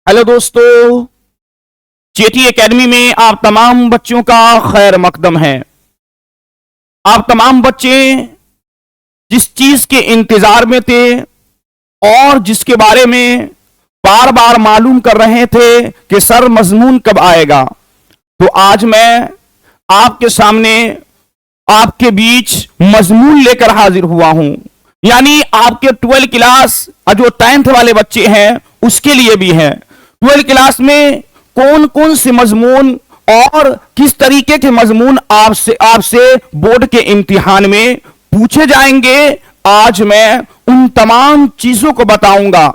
Hello दोस्तों, Cheti academy में आप तमाम बच्चों का खैर मकदम है। आप तमाम बच्चे जिस चीज के इंतजार में थे और जिसके बारे में बार बार मालूम कर रहे थे कि सर मजमून कब आएगा, तो आज मैं आपके सामने आपके बीच मजमून लेकर हाजिर हुआ हूं। यानी आपके 12 क्लास जो 10th वाले बच्चे हैं उसके लिए भी है। 12 क्लास में कौन कौन से मजमून और किस तरीके के मजमून आपसे बोर्ड के इम्तिहान में पूछे जाएंगे, आज मैं उन तमाम चीजों को बताऊंगा।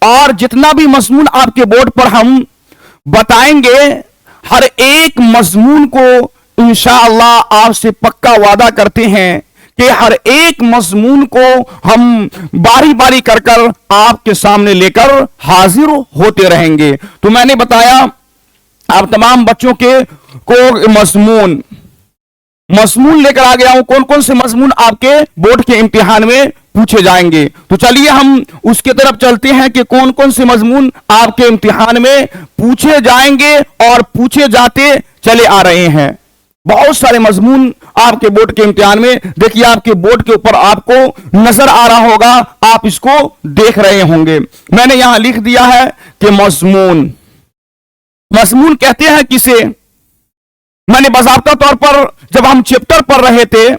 और जितना भी मजमून आपके बोर्ड पर हम बताएंगे, हर एक मजमून को इंशाअल्लाह आपसे पक्का वादा करते हैं कि हर एक मजमून को हम बारी बारी कर आपके सामने लेकर हाजिर होते रहेंगे। तो मैंने बताया आप तमाम बच्चों को मजमून लेकर आ गया हूं। कौन कौन से मजमून आपके बोर्ड के इम्तिहान में पूछे जाएंगे, तो चलिए हम उसके तरफ चलते हैं कि कौन कौन से मजमून आपके इम्तिहान में पूछे जाएंगे और पूछे जाते चले आ रहे हैं। बहुत सारे मजमून आपके बोर्ड के इम्तिहान में, देखिए आपके बोर्ड के ऊपर आपको नजर आ रहा होगा, आप इसको देख रहे होंगे। मैंने यहां लिख दिया है कि मजमून कहते हैं किसे। मैंने बाज़ाब्ता तौर पर जब हम चैप्टर पढ़ रहे थे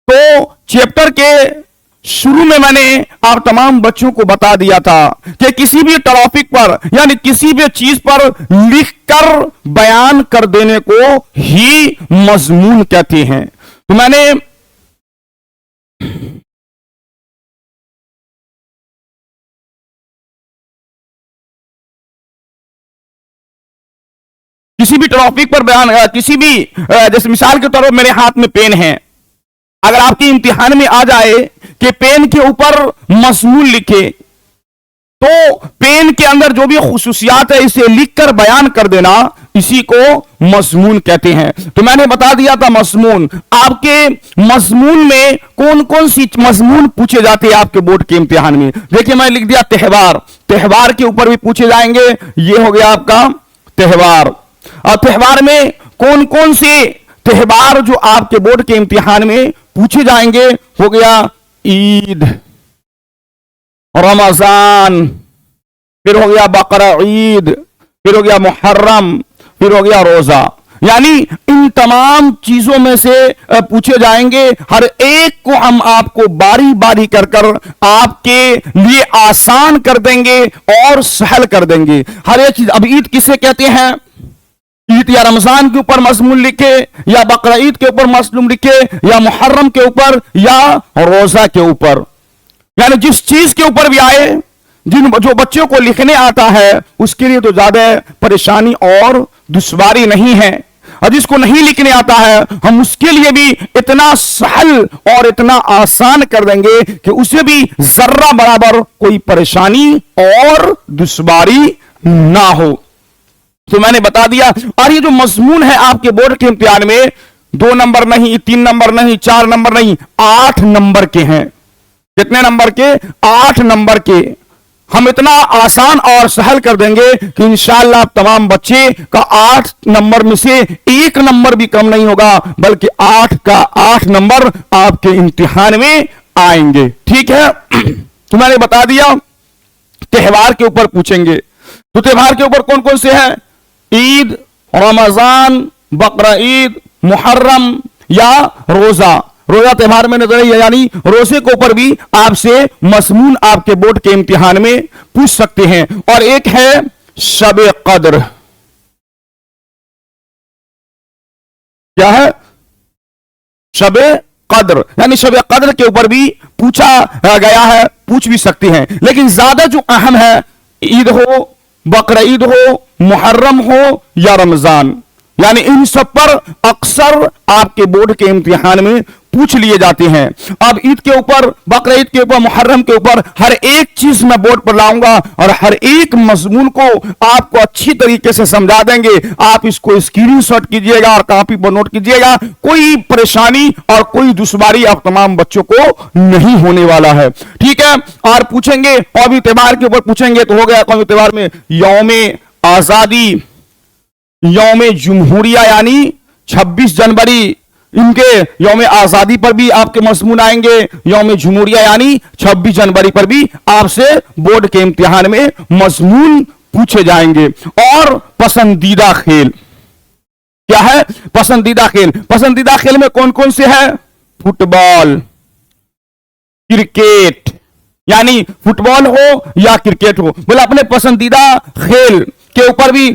तो चैप्टर के शुरू में मैंने आप तमाम बच्चों को बता दिया था कि किसी भी टॉपिक पर यानी किसी भी चीज पर लिखकर बयान कर देने को ही मजमून कहते हैं। तो मैंने किसी भी टॉपिक पर बयान किसी भी जैसे मिसाल के तौर पर मेरे हाथ में पेन है, अगर आपके इम्तिहान में आ जाए कि पेन के ऊपर मजमून लिखे, तो पेन के अंदर जो भी खुसूसियात है इसे लिखकर बयान कर देना, इसी को मजमून कहते हैं। तो मैंने बता दिया था मजमून। आपके मजमून में कौन कौन सी मजमून पूछे जाते हैं आपके बोर्ड के इम्तिहान में। देखिए मैं लिख दिया त्योहार के ऊपर भी पूछे जाएंगे। ये हो गया आपका त्योहार। और त्योहार में कौन कौन से त्योहार जो आपके बोर्ड के इम्तिहान में पूछे जाएंगे, हो गया ईद, रमजान, फिर हो गया बकरा ईद, फिर हो गया मुहर्रम, फिर हो गया रोजा। यानी इन तमाम चीजों में से पूछे जाएंगे। हर एक को हम आपको बारी बारी कर आपके लिए आसान कर देंगे और सहल कर देंगे हर एक चीज। अब ईद किसे कहते हैं, ईद या रमजान के ऊपर मजमून लिखे, या बकरा ईद के ऊपर मजमून लिखे, या मुहर्रम के ऊपर, या रोजा के ऊपर। यानी जिस चीज के ऊपर भी आए, जो बच्चों को लिखने आता है उसके लिए तो ज्यादा परेशानी और दुश्वारी नहीं है, और जिसको नहीं लिखने आता है हम उसके लिए भी इतना सहल और इतना आसान कर देंगे कि उसे भी जर्रा बराबर कोई परेशानी और दुश्वारी ना हो। तो मैंने बता दिया। और ये जो मजमून है आपके बोर्ड के इम्तिहान में 2 नंबर नहीं, 3 नंबर नहीं, 4 नंबर नहीं, 8 नंबर के हैं। कितने नंबर के? 8 नंबर के। हम इतना आसान और सहल कर देंगे कि इंशाअल्लाह तमाम बच्चे का 8 नंबर में से 1 नंबर भी कम नहीं होगा, बल्कि 8 का 8 नंबर आपके इम्तिहान में आएंगे। ठीक है। तो मैंने बता दिया त्योहार के ऊपर पूछेंगे। तो त्योहार के ऊपर कौन कौन से हैं? ईद, रमजान, बकरा ईद, मुहर्रम या रोजा। रोजा त्योहार में नजर है, यानी रोजे के ऊपर भी आपसे मजमून आपके बोर्ड के इम्तिहान में पूछ सकते हैं। और एक है शबे कद्र। क्या है? शबे कद्र। यानी शबे कद्र के ऊपर भी पूछा गया है, पूछ भी सकते हैं। लेकिन ज्यादा जो अहम है, ईद हो, बकरा ईद हो, मुहर्रम हो या रमजान, यानी इन सब पर अक्सर आपके बोर्ड के इम्तिहान में पूछ लिए जाते हैं। अब ईद के ऊपर, बकरा ईद के ऊपर, मुहर्रम के ऊपर हर एक चीज मैं बोर्ड पर लाऊंगा और हर एक मजमून को आपको अच्छी तरीके से समझा देंगे। आप इसको स्क्रीनशॉट कीजिएगा और कॉपी पर नोट कीजिएगा। कोई परेशानी और कोई दुश्वारी आप तमाम बच्चों को नहीं होने वाला है, ठीक है। और पूछेंगे कौमी त्योहार के ऊपर पूछेंगे तो हो गया। कौमी त्योहार में यौमे आजादी, यौमे जुमहूरिया यानी 26 जनवरी, इनके यौम आजादी पर भी आपके मजमून आएंगे। यौम जुमहूरिया यानी 26 जनवरी पर भी आपसे बोर्ड के इम्तिहान में मजमून पूछे जाएंगे। और पसंदीदा खेल क्या है? पसंदीदा खेल, पसंदीदा खेल में कौन कौन से है? फुटबॉल, क्रिकेट, यानी फुटबॉल हो या क्रिकेट हो, बोले अपने पसंदीदा खेल के ऊपर भी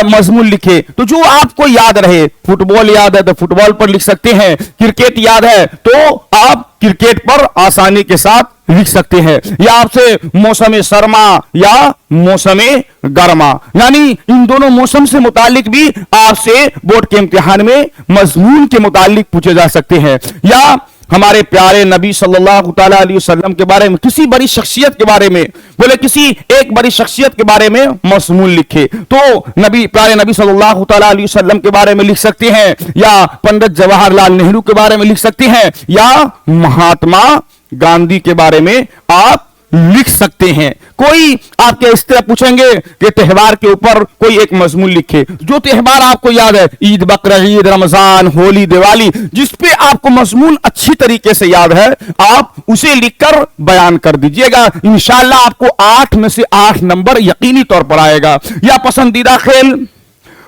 मजमून लिखे। तो जो आपको याद रहे, फुटबॉल याद है तो फुटबॉल पर लिख सकते हैं, क्रिकेट याद है तो आप क्रिकेट पर आसानी के साथ लिख सकते हैं। या आपसे मौसम सरमा या मौसम गर्मा, यानी इन दोनों मौसम से मुतालिक भी आपसे बोर्ड के इम्तिहान में मजमून के मुतालिक पूछे जा सकते हैं। या हमारे प्यारे नबी सल्लल्लाहु तआला अलैहि वसल्लम के बारे में, किसी बड़ी शख्सियत के बारे में, बोले किसी एक बड़ी शख्सियत के बारे में मजमून लिखे तो प्यारे नबी सल्लल्लाहु तआला अलैहि वसल्लम के बारे में लिख सकते हैं, या पंडित जवाहरलाल नेहरू के बारे में लिख सकते हैं, या महात्मा गांधी के बारे में आप लिख सकते हैं। कोई आपके इस तरह पूछेंगे कि त्योहार के ऊपर कोई एक मजमून लिखे, जो त्योहार आपको याद है, ईद, बकरा ईद, रमजान, होली, दिवाली, जिस पे आपको मजमून अच्छी तरीके से याद है, आप उसे लिखकर बयान कर दीजिएगा। इंशाअल्लाह आपको 8 में से 8 नंबर यकीनी तौर पर आएगा। या पसंदीदा खेल,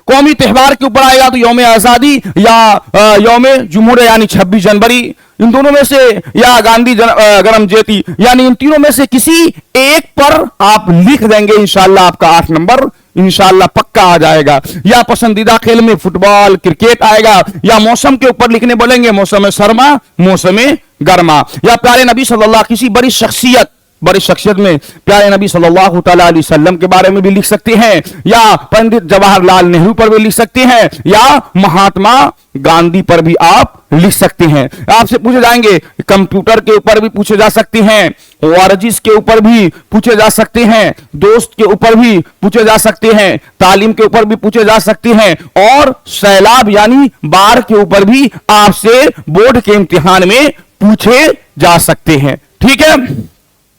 कौमी त्योहार के ऊपर आएगा तो यौम आजादी या यौम जुमहूरिया यानी 26 जनवरी, इन दोनों में से, या गांधी गरम जयंती, यानी इन तीनों में से किसी एक पर आप लिख देंगे, इंशाअल्लाह आपका 8 नंबर इंशाअल्लाह पक्का आ जाएगा। या पसंदीदा खेल में फुटबॉल, क्रिकेट आएगा। या मौसम के ऊपर लिखने बोलेंगे मौसम सरमा, मौसम गर्मा। या प्यारे नबी सल्लल्लाहु, किसी बड़ी शख्सियत में प्यारे नबी सल्लल्लाहु तआला अलैहि वसल्लम के बारे में भी लिख सकते हैं, या पंडित जवाहरलाल नेहरू पर भी लिख सकते हैं, या महात्मा गांधी पर भी आप लिख सकते हैं। आपसे पूछे जाएंगे, कंप्यूटर के ऊपर भी पूछे जा सकते हैं, वर्जिश के ऊपर भी पूछे जा सकते हैं, दोस्त के ऊपर भी पूछे जा सकते हैं, तालीम के ऊपर भी पूछे जा सकते हैं, और सैलाब यानी बाढ़ के ऊपर भी आपसे बोर्ड के इम्तिहान में पूछे जा सकते हैं। ठीक है,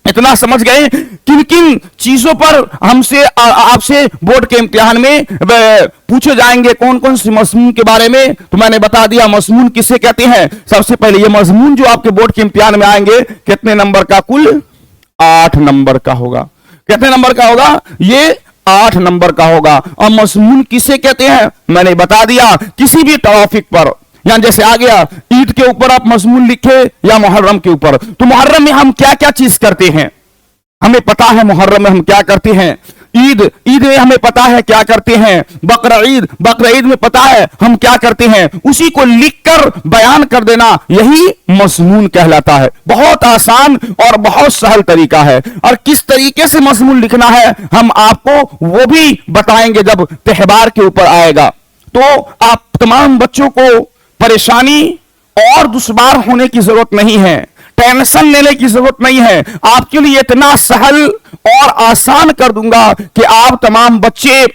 इतना समझ गए किन किन चीजों पर हमसे आपसे बोर्ड के इम्तिहान में पूछे जाएंगे, कौन कौन सी मजमून के बारे में। तो मैंने बता दिया मजमून किसे कहते हैं। सबसे पहले ये मजमून जो आपके बोर्ड के इम्तिहान में आएंगे कितने नंबर का? कुल 8 नंबर का होगा। कितने नंबर का होगा? ये 8 नंबर का होगा। और मजमून किसे कहते हैं मैंने बता दिया, किसी भी टॉपिक पर, यहां जैसे आ गया ईद के ऊपर आप मजमून लिखे या मुहर्रम के ऊपर, तो मुहर्रम में हम क्या क्या चीज करते हैं, हमें पता है मुहर्रम में हम क्या करते हैं। ईद में हमें पता है क्या करते हैं। बकरा ईद में पता है हम क्या करते हैं। उसी को लिखकर बयान कर देना, यही मजमून कहलाता है। बहुत आसान और बहुत सरल तरीका है। और किस तरीके से मजमून लिखना है हम आपको वो भी बताएंगे जब त्योहार के ऊपर आएगा। तो आप तमाम बच्चों को परेशानी और दुश्वार होने की जरूरत नहीं है, टेंशन लेने की जरूरत नहीं है। आपके लिए इतना सहल और आसान कर दूंगा कि आप तमाम बच्चे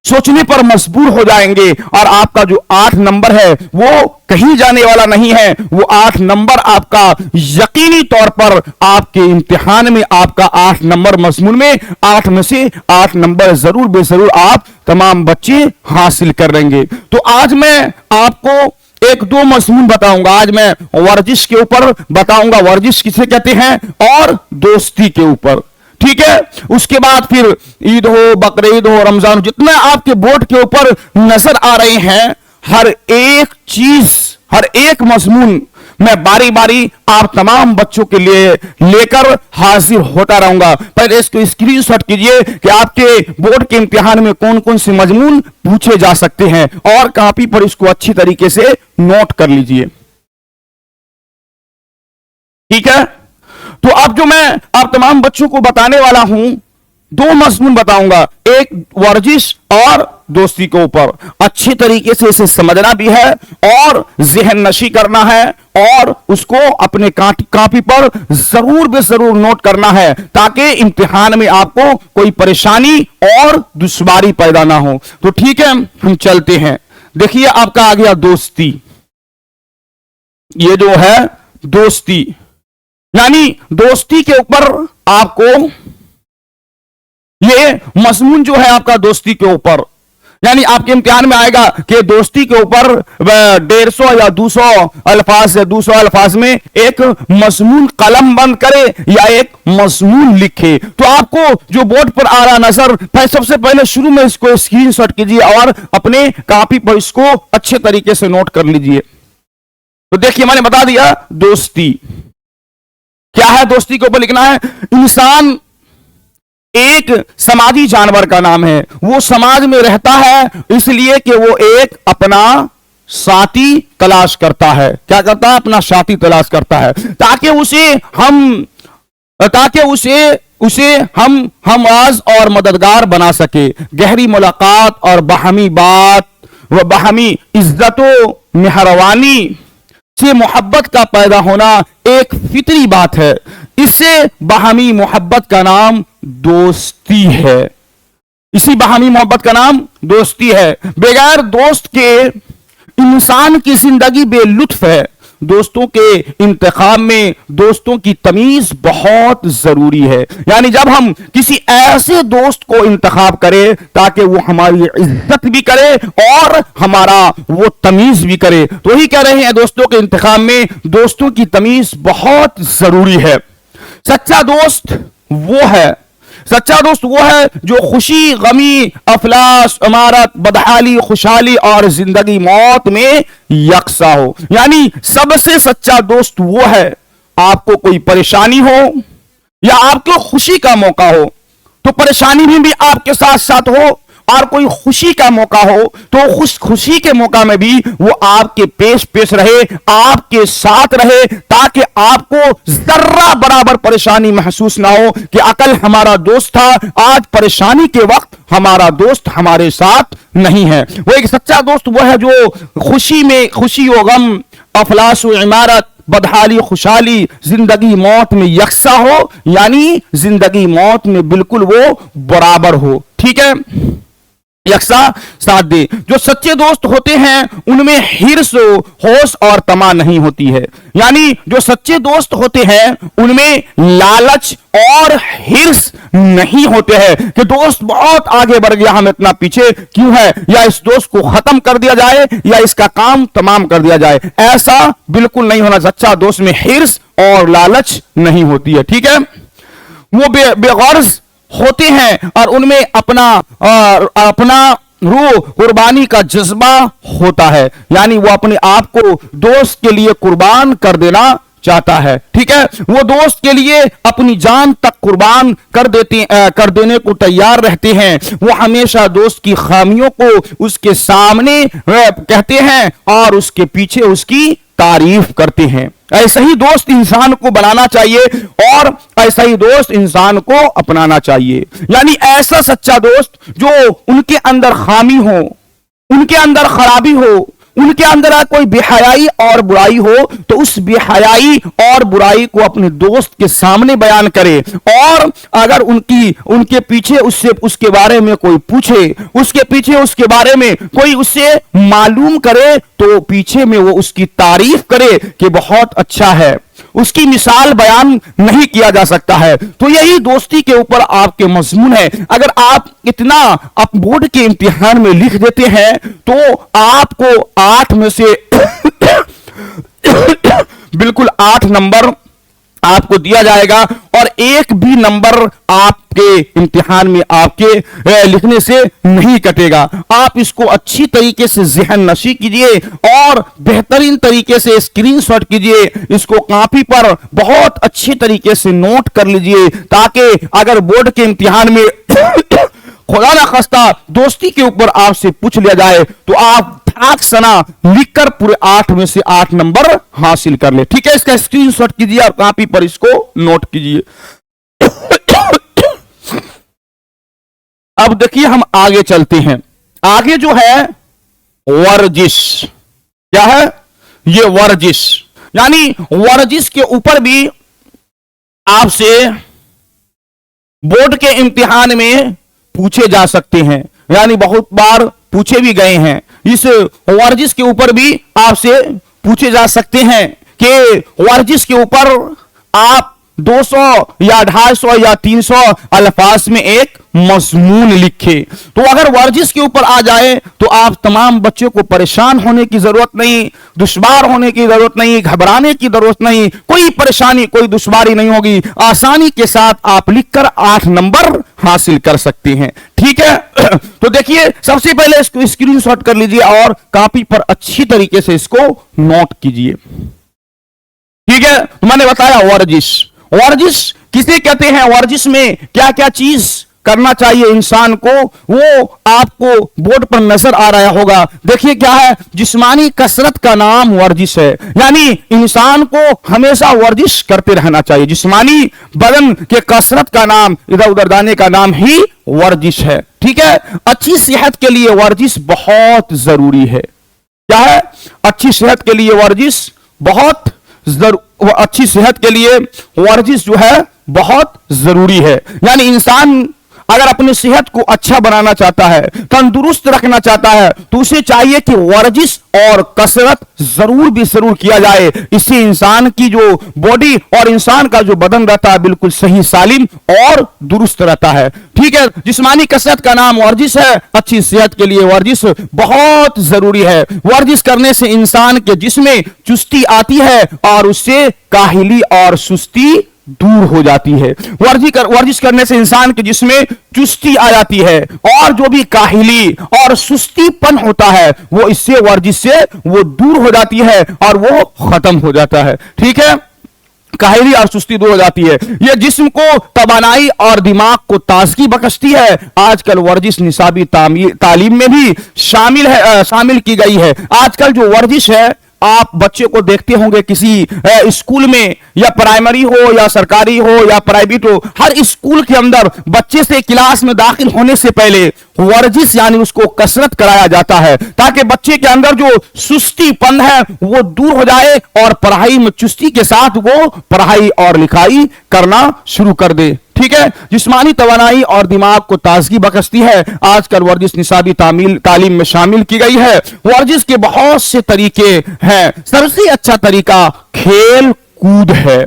सोचने पर मजबूर हो जाएंगे। और आपका जो 8 नंबर है वो कहीं जाने वाला नहीं है। वो 8 नंबर आपका यकीनी तौर पर आपके इम्तिहान में, आपका 8 नंबर मजमून में 8 में से 8 नंबर जरूर बेजरूर आप तमाम बच्चे हासिल कर लेंगे। तो आज मैं आपको 1-2 मजमून बताऊंगा। आज मैं वर्जिश के ऊपर बताऊंगा, वर्जिश किसे कहते हैं, और दोस्ती के ऊपर। ठीक है, उसके बाद फिर ईद हो, बकरा ईद हो, रमजान हो, जितने आपके बोर्ड के ऊपर नजर आ रहे हैं, हर एक चीज, हर एक मजमून मैं बारी बारी आप तमाम बच्चों के लिए लेकर हाजिर होता रहूंगा। पहले इसको स्क्रीनशॉट कीजिए कि आपके बोर्ड के इम्तिहान में कौन कौन से मजमून पूछे जा सकते हैं, और कॉपी पर इसको अच्छी तरीके से नोट कर लीजिए। ठीक है, तो अब जो मैं आप तमाम बच्चों को बताने वाला हूं दो मजमून बताऊंगा, एक वर्जिश और दोस्ती के ऊपर। अच्छी तरीके से इसे समझना भी है और जहन नशी करना है और उसको अपने कॉपी पर जरूर बे जरूर नोट करना है, ताकि इम्तिहान में आपको कोई परेशानी और दुश्वारी पैदा ना हो। तो ठीक है, हम चलते हैं। देखिए, आपका आ गया दोस्ती। ये जो है दोस्ती, यानी दोस्ती के ऊपर आपको ये मजमून जो है आपका दोस्ती के ऊपर, यानी आपके इम्तिहान में आएगा कि दोस्ती के ऊपर 150 या 200 अल्फाज या 200 अल्फाज में एक मजमून कलम बंद करे या एक मजमून लिखे। तो आपको जो बोर्ड पर आ रहा नजर, सबसे पहले शुरू में इसको स्क्रीनशॉट कीजिए और अपने कॉपी पर इसको अच्छे तरीके से नोट कर लीजिए। तो देखिए, मैंने बता दिया दोस्ती क्या है। दोस्ती के ऊपर लिखना है, इंसान एक समाजी जानवर का नाम है। वो समाज में रहता है इसलिए कि वो एक अपना साथी तलाश करता है। क्या करता है? अपना साथी तलाश करता है, ताकि उसे हम हमराज और मददगार बना सके। गहरी मुलाकात और बाहमी बात व बाहमी इज्जतो मेहरबानी से मोहब्बत का पैदा होना एक फितरी बात है। इससे बाहमी मोहब्बत का नाम दोस्ती है। इसी बाहमी मोहब्बत का नाम दोस्ती है। बगैर दोस्त के इंसान की जिंदगी बेलुत्फ है। दोस्तों के इंतखाब में दोस्तों की तमीज बहुत जरूरी है। यानी जब हम किसी ऐसे दोस्त को इंतखाब करें ताकि वो हमारी इज्जत भी करे और हमारा वो तमीज भी करे, तो ही कह रहे हैं दोस्तों के इंतखाब में दोस्तों की तमीज बहुत जरूरी है। सच्चा दोस्त वो है जो खुशी, गमी, अफलास, अमारत, बदहाली, खुशहाली और जिंदगी मौत में यकसा हो। यानी सबसे सच्चा दोस्त वो है, आपको कोई परेशानी हो या आपको खुशी का मौका हो तो परेशानी में भी आपके साथ साथ हो, और कोई खुशी का मौका हो तो खुशी के मौका में भी वो आपके पेश रहे, आपके साथ रहे, ताकि आपको जर्रा बराबर परेशानी महसूस ना हो कि अकल हमारा दोस्त था, आज परेशानी के वक्त हमारा दोस्त हमारे साथ नहीं है। वो एक सच्चा दोस्त वो है जो खुशी में खुशी व गम, अफलास व इमारत, बदहाली, खुशहाली, जिंदगी मौत में यकसा हो, यानी जिंदगी मौत में बिल्कुल वो बराबर हो। ठीक है, यकसा साथ दे। जो सच्चे दोस्त होते हैं उनमें हिर्स, होश और तमा नहीं होती है। यानी जो सच्चे दोस्त होते हैं उनमें लालच और हिर्स नहीं होते हैं कि दोस्त बहुत आगे बढ़ गया, हम इतना पीछे क्यों है, या इस दोस्त को खत्म कर दिया जाए या इसका काम तमाम कर दिया जाए। ऐसा बिल्कुल नहीं होना। सच्चा दोस्त में हिर्स और लालच नहीं होती है। ठीक है, वो बेगर्ज होते हैं और उनमें अपना रूह कुर्बानी का जज्बा होता है। यानी वो अपने आप को दोस्त के लिए कुर्बान कर देना चाहता है। ठीक है, वो दोस्त के लिए अपनी जान तक कुर्बान कर देने को तैयार रहते हैं। वो हमेशा दोस्त की खामियों को उसके सामने कहते हैं और उसके पीछे उसकी तारीफ करते हैं। ऐसा ही दोस्त इंसान को बनाना चाहिए और ऐसा ही दोस्त इंसान को अपनाना चाहिए। यानी ऐसा सच्चा दोस्त जो उनके अंदर खामी हो, उनके अंदर खराबी हो, उनके अंदर कोई बेहयाई और बुराई हो तो उस बेहयाई और बुराई को अपने दोस्त के सामने बयान करे, और अगर उनके पीछे उसके बारे में कोई पूछे, उसके पीछे उसके बारे में कोई उससे मालूम करे तो पीछे में वो उसकी तारीफ करे कि बहुत अच्छा है। उसकी मिसाल बयान नहीं किया जा सकता है। तो यही दोस्ती के ऊपर आपके मजमून है। अगर आप इतना आप बोर्ड के इम्तिहान में लिख देते हैं तो आपको 8 में से बिल्कुल 8 नंबर आपको दिया जाएगा और एक भी नंबर आपके इम्तिहान में आपके लिखने से नहीं कटेगा। आप इसको अच्छी तरीके से ज़हन नशी कीजिए और बेहतरीन तरीके से स्क्रीनशॉट कीजिए, इसको कॉपी पर बहुत अच्छी तरीके से नोट कर लीजिए, ताकि अगर बोर्ड के इम्तिहान में खुदा ना खास्ता दोस्ती के ऊपर आपसे पूछ लिया जाए तो आप ठाक सना लिखकर पूरे 8 में से 8 नंबर हासिल कर ले। ठीक है, इसका स्क्रीनशॉट कीजिए और कॉपी पर इसको नोट कीजिए। अब देखिए हम आगे चलते हैं। आगे जो है वर्जिश, क्या है ये वर्जिश, यानी वर्जिश के ऊपर भी आपसे बोर्ड के इम्तिहान में पूछे जा सकते हैं, यानी बहुत बार पूछे भी गए हैं। इस वर्जिश के ऊपर भी आपसे पूछे जा सकते हैं कि वर्जिश के ऊपर आप 200 या 250 या 300 अल्फाज में एक मजमून लिखे। तो अगर वर्जिश के ऊपर आ जाए तो आप तमाम बच्चों को परेशान होने की जरूरत नहीं, दुश्वार होने की जरूरत नहीं, घबराने की जरूरत नहीं, कोई परेशानी कोई दुश्वारी नहीं होगी। आसानी के साथ आप लिखकर 8 नंबर हासिल कर सकते हैं। ठीक है, तो देखिए सबसे पहले इसको स्क्रीनशॉट कर लीजिए और कॉपी पर अच्छी तरीके से इसको नोट कीजिए। ठीक है, तो मैंने बताया वर्जिश, वर्जिश किसे कहते हैं, वर्जिश में क्या क्या चीज करना चाहिए इंसान को, वो आपको बोर्ड पर नजर आ रहा होगा। देखिए क्या है, जिस्मानी कसरत का नाम वर्जिश है, यानी इंसान को हमेशा वर्जिश करते रहना चाहिए। जिस्मानी बदन के कसरत का नाम, इधर उधर जाने का नाम ही वर्जिश है। ठीक है, अच्छी सेहत के लिए वर्जिश बहुत जरूरी है। क्या है, अच्छी सेहत के लिए वर्जिश बहुत अच्छी सेहत के लिए वर्जिश जो है बहुत जरूरी है। यानी इंसान अगर अपनी सेहत को अच्छा बनाना चाहता है, तंदुरुस्त रखना चाहता है, तो उसे चाहिए कि वर्जिश और कसरत जरूर किया जाए। इससे इंसान की जो बॉडी और इंसान का जो बदन रहता है बिल्कुल सही सालिम और दुरुस्त रहता है। ठीक है, जिस्मानी कसरत का नाम वर्जिश है, अच्छी सेहत के लिए वर्जिश बहुत जरूरी है। वर्जिश करने से इंसान के जिस्म में चुस्ती आती है और उससे काहिली और सुस्ती दूर हो जाती है। वर्जिश करने से इंसान के जिस्म में चुस्ती आ जाती है और जो भी काहिली और सुस्तीपन होता है वो इससे वर्जिश से वो दूर हो जाती है और वो खत्म हो जाता है। ठीक है, काहिली और सुस्ती दूर हो जाती है। ये जिस्म को तवानाई और दिमाग को ताजगी बख्शती है। आजकल वर्जिश निसाबी तालीम में भी शामिल की गई है। आजकल जो वर्जिश है, आप बच्चे को देखते होंगे किसी स्कूल में, या प्राइमरी हो या सरकारी हो या प्राइवेट हो, हर स्कूल के अंदर बच्चे से क्लास में दाखिल होने से पहले वर्जिश यानी उसको कसरत कराया जाता है, ताकि बच्चे के अंदर जो सुस्तीपन है वो दूर हो जाए और पढ़ाई में चुस्ती के साथ वो पढ़ाई और लिखाई करना शुरू कर दे। ठीक है, जिस्मानी तवानाई और दिमाग को ताजगी बख्शती है। आजकल वर्जिश निसाबी तालीम में शामिल की गई है। वर्जिश के बहुत से तरीके हैं। सबसे अच्छा तरीका खेल कूद है,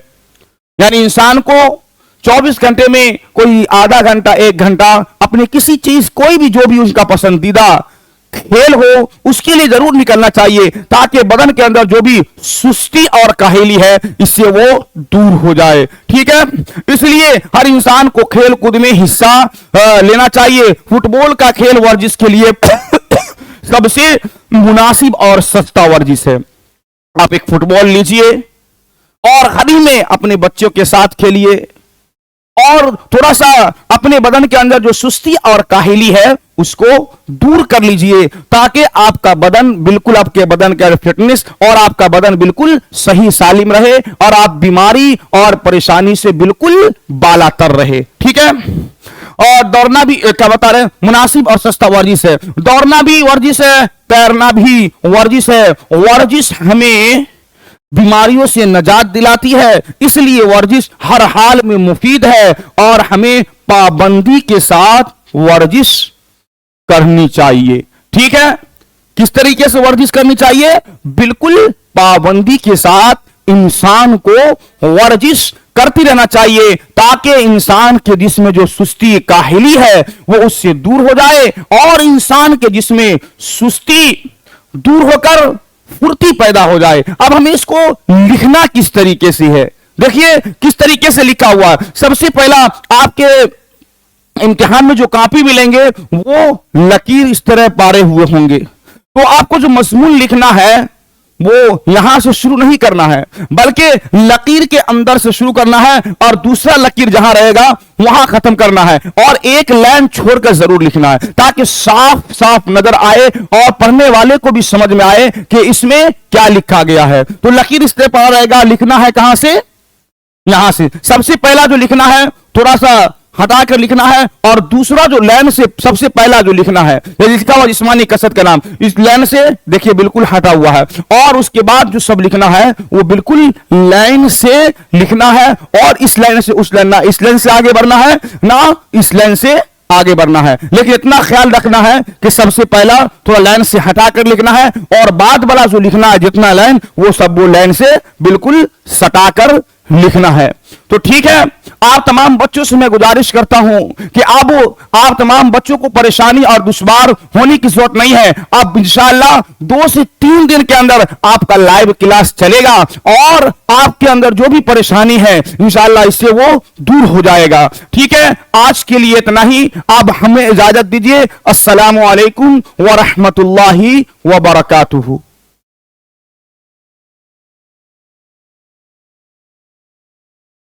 यानी इंसान को 24 घंटे में कोई आधा घंटा 1 घंटा अपने किसी चीज, कोई भी जो भी उनका पसंदीदा खेल हो, उसके लिए जरूर निकलना चाहिए, ताकि बदन के अंदर जो भी सुस्ती और काहिली है इससे वो दूर हो जाए। ठीक है, इसलिए हर इंसान को खेल कूद में हिस्सा लेना चाहिए। फुटबॉल का खेल वर्जिश के लिए सबसे मुनासिब और सस्ता वर्जिश है। आप एक फुटबॉल लीजिए और हाल ही में अपने बच्चों के साथ खेलिए और थोड़ा सा अपने बदन के अंदर जो सुस्ती और काहिली है उसको दूर कर लीजिए, ताकि आपका बदन बिल्कुल, आपके बदन का फिटनेस और आपका बदन बिल्कुल सही सालिम रहे और आप बीमारी और परेशानी से बिल्कुल बालातर रहे। ठीक है, और दौड़ना भी क्या बता रहे, मुनासिब और सस्ता वर्जिश है। दौड़ना भी वर्जिश है, तैरना भी वर्जिश है। वर्जिश हमें बीमारियों से निजात दिलाती है, इसलिए वर्जिश हर हाल में मुफीद है और हमें पाबंदी के साथ वर्जिश करनी चाहिए। ठीक है, किस तरीके से वर्जिश करनी चाहिए, बिल्कुल पाबंदी के साथ इंसान को वर्जिश करती रहना चाहिए, ताकि इंसान के जिस्म में जो सुस्ती काहिली है वो उससे दूर हो जाए और इंसान के जिस्म में सुस्ती दूर होकर फुर्ती पैदा हो जाए। अब हमें इसको लिखना किस तरीके से है, देखिए किस तरीके से लिखा हुआ। सबसे पहला आपके इम्तिहान में जो कॉपी मिलेंगे वो लकीर इस तरह पारे हुए होंगे, तो आपको जो मजमून लिखना है वो यहां से शुरू नहीं करना है, बल्कि लकीर के अंदर से शुरू करना है और दूसरा लकीर जहां रहेगा वहां खत्म करना है और एक लाइन छोड़कर जरूर लिखना है, ताकि साफ साफ नजर आए और पढ़ने वाले को भी समझ में आए कि इसमें क्या लिखा गया है। तो लकीर इस तरह रहेगा, लिखना है कहां से, यहां से। सबसे पहला जो लिखना है, थोड़ा सा हटा कर लिखना है, और दूसरा जो लाइन से सबसे पहला जो लिखना है, लिखा हुआ जिस्मानी कसरत का नाम, इस लाइन से देखिए बिल्कुल हटा हुआ है, और उसके बाद जो सब लिखना है वो बिल्कुल लाइन से लिखना है, और इस लाइन से उस लाइन, ना इस लाइन से आगे बढ़ना है ना इस लाइन से आगे बढ़ना है। लेकिन इतना ख्याल रखना है कि सबसे पहला थोड़ा लाइन से हटाकर लिखना है, और बाद वाला जो लिखना है जितना लाइन वो सब वो लाइन से बिल्कुल सटाकर लिखना है। तो ठीक है, आप तमाम बच्चों से मैं गुजारिश करता हूं कि आप तमाम बच्चों को परेशानी और दुश्वार होने की जरूरत नहीं है। अब इंशाअल्लाह 2 से 3 दिन के अंदर आपका लाइव क्लास चलेगा, और आपके अंदर जो भी परेशानी है इंशाअल्लाह इससे वो दूर हो जाएगा। ठीक है, आज के लिए इतना ही। अब हमें इजाजत दीजिए। अस्सलामु अलैकुम व रहमतुल्लाहि व बरकातुहू।